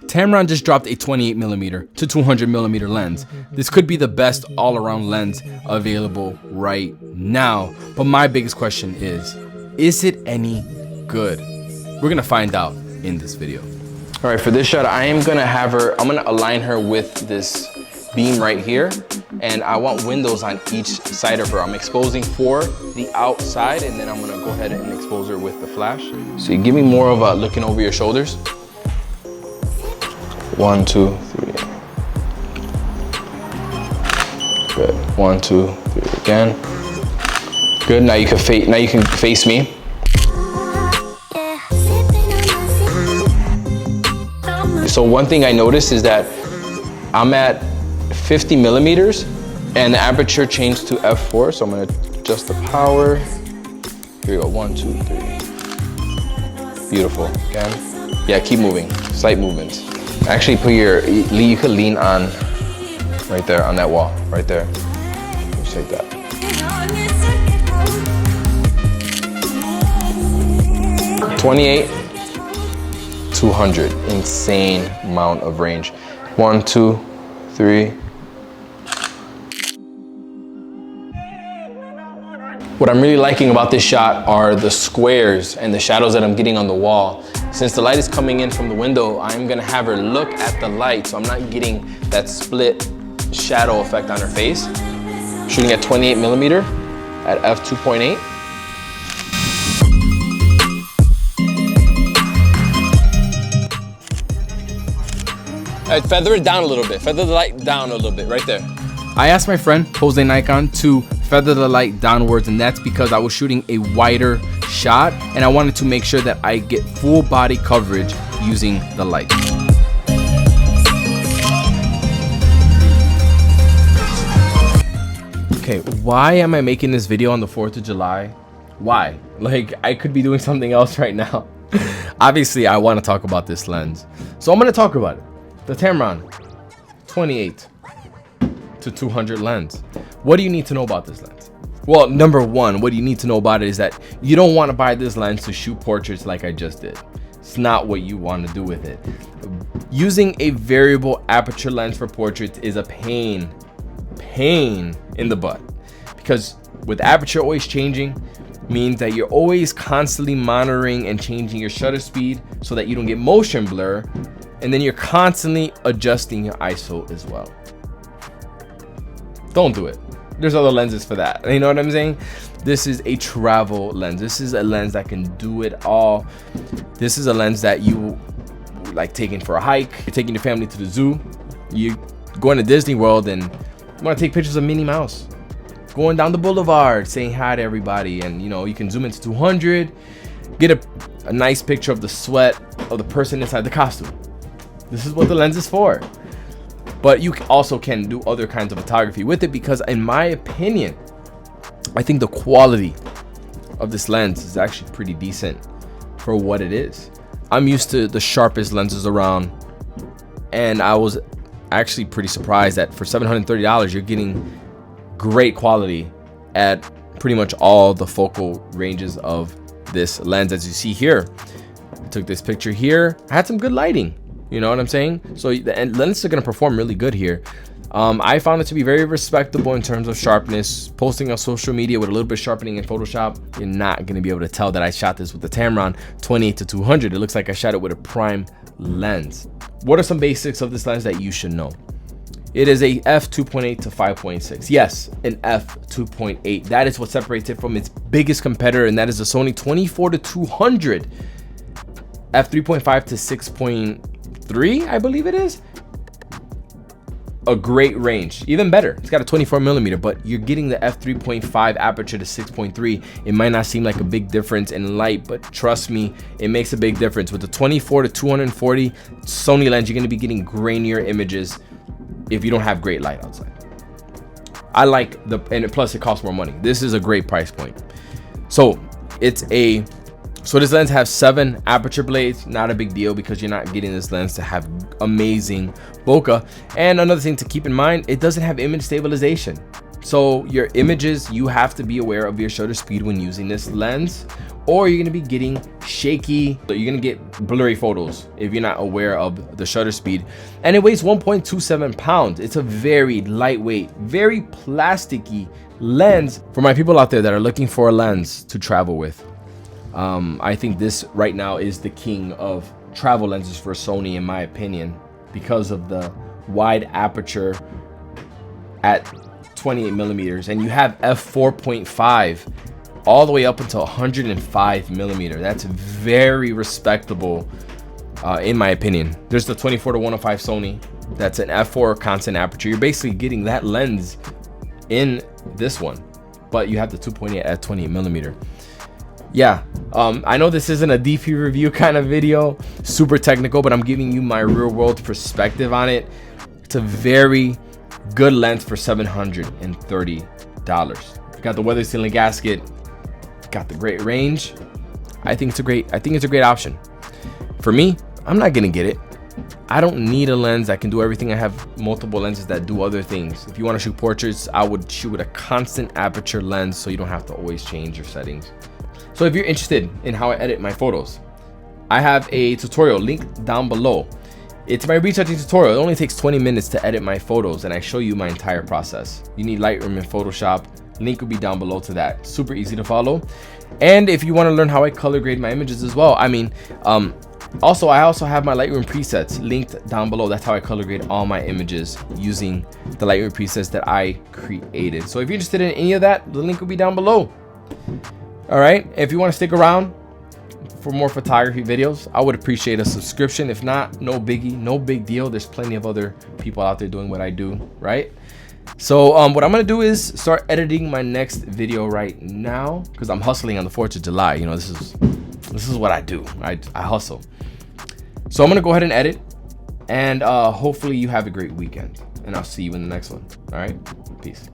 Tamron just dropped a 28mm to 200mm lens. This could be the best all-around lens available right now. But my biggest question is it any good? We're gonna find out in this video. All right, for this shot, I'm gonna align her with this beam right here, and I want windows on each side of her. I'm exposing for the outside, and then I'm gonna go ahead and expose her with the flash. So you give me more of a looking over your shoulders. 1, 2, 3. Good. 1, 2, 3 again. Good. Now you can face me. So one thing I noticed is that I'm at 50mm and the aperture changed to f4. So I'm gonna adjust the power. Here we go. 1, 2, 3. Beautiful. Again. Yeah. Keep moving. Slight movements. Actually, you could lean on right there on that wall, right there. Just like that. .28, 200, insane amount of range. 1, 2, 3. What I'm really liking about this shot are the squares and the shadows that I'm getting on the wall. Since the light is coming in from the window, I'm gonna have her look at the light, so I'm not getting that split shadow effect on her face. Shooting at 28mm at f2.8. All right, feather it down a little bit. Feather the light down a little bit, right there. I asked my friend, Jose Nikon, to feather the light downwards, and that's because I was shooting a wider shot and I wanted to make sure that I get full body coverage using the light. Okay, why am I making this video on the 4th of July? Why? Like, I could be doing something else right now. Obviously, I want to talk about this lens. So I'm going to talk about it. The Tamron 28 to 200 lens. What do you need to know about this lens? Well, number one, what you need to know about it is that you don't want to buy this lens to shoot portraits like I just did. It's not what you want to do with it. Using a variable aperture lens for portraits is a pain in the butt, because with aperture always changing means that you're always constantly monitoring and changing your shutter speed so that you don't get motion blur, and then you're constantly adjusting your ISO as well. Don't do it. There's other lenses for that. You know what I'm saying? This is a travel lens. This is a lens that can do it all. This is a lens that you like taking for a hike. You're taking your family to the zoo. You're going to Disney World and you want to take pictures of Minnie Mouse. Going down the boulevard, saying hi to everybody. And you know, you can zoom into 200, get a nice picture of the sweat of the person inside the costume. This is what the lens is for. But you also can do other kinds of photography with it, because in my opinion, I think the quality of this lens is actually pretty decent for what it is. I'm used to the sharpest lenses around, and I was actually pretty surprised that for $730 you're getting great quality at pretty much all the focal ranges of this lens. As you see here, I took this picture here. I had some good lighting. You know what I'm saying? So the lenses are going to perform really good here. I found it to be very respectable in terms of sharpness. Posting on social media with a little bit of sharpening in Photoshop, you're not going to be able to tell that I shot this with the Tamron 28 to 200. It looks like I shot it with a prime lens. What are some basics of this lens that you should know? It is a f2.8 to 5.6. Yes, an f2.8. That is what separates it from its biggest competitor, and that is the Sony 24 to 200 f3.5 to 6.3, I believe it is. A great range, even better. It's got a 24mm, but you're getting the f3.5 aperture to 6.3. It might not seem like a big difference in light, but trust me, it makes a big difference. With the 24 to 240 Sony lens, you're going to be getting grainier images if you don't have great light outside. I like and plus it costs more money. This is a great price point. So this lens has 7 aperture blades. Not a big deal, because you're not getting this lens to have amazing bokeh. And another thing to keep in mind, it doesn't have image stabilization. So your images, you have to be aware of your shutter speed when using this lens, or you're gonna be getting shaky. So you're gonna get blurry photos if you're not aware of the shutter speed. And it weighs 1.27 pounds. It's a very lightweight, very plasticky lens. For my people out there that are looking for a lens to travel with, I think this right now is the king of travel lenses for Sony, in my opinion, because of the wide aperture at 28 millimeters, and you have f4.5 all the way up until 105 millimeter. That's very respectable, in my opinion. There's the 24-105 Sony. That's an f4 constant aperture. You're basically getting that lens in this one, but you have the 2.8 at 28 millimeter. Yeah, I know this isn't a DP review kind of video, super technical, but I'm giving you my real world perspective on it. It's a very good lens for $730. Got the weather sealing gasket, got the great range. I think it's a great option. For me, I'm not gonna get it. I don't need a lens that can do everything. I have multiple lenses that do other things. If you want to shoot portraits, I would shoot with a constant aperture lens so you don't have to always change your settings. So if you're interested in how I edit my photos, I have a tutorial linked down below. It's my retouching tutorial. It only takes 20 minutes to edit my photos, and I show you my entire process. You need Lightroom and Photoshop. Link will be down below to that. Super easy to follow. And if you want to learn how I color grade my images as well, I also have my Lightroom presets linked down below. That's how I color grade all my images using the Lightroom presets that I created. So if you're interested in any of that, the link will be down below. All right, if you want to stick around for more photography videos, I would appreciate a subscription. If not, no biggie, no big deal. There's plenty of other people out there doing what I do, right? So what I'm gonna do is start editing my next video right now, because I'm hustling on the 4th of July. You know, this is what I do. I hustle. So I'm gonna go ahead and edit, and hopefully you have a great weekend, and I'll see you in the next one. All right, peace.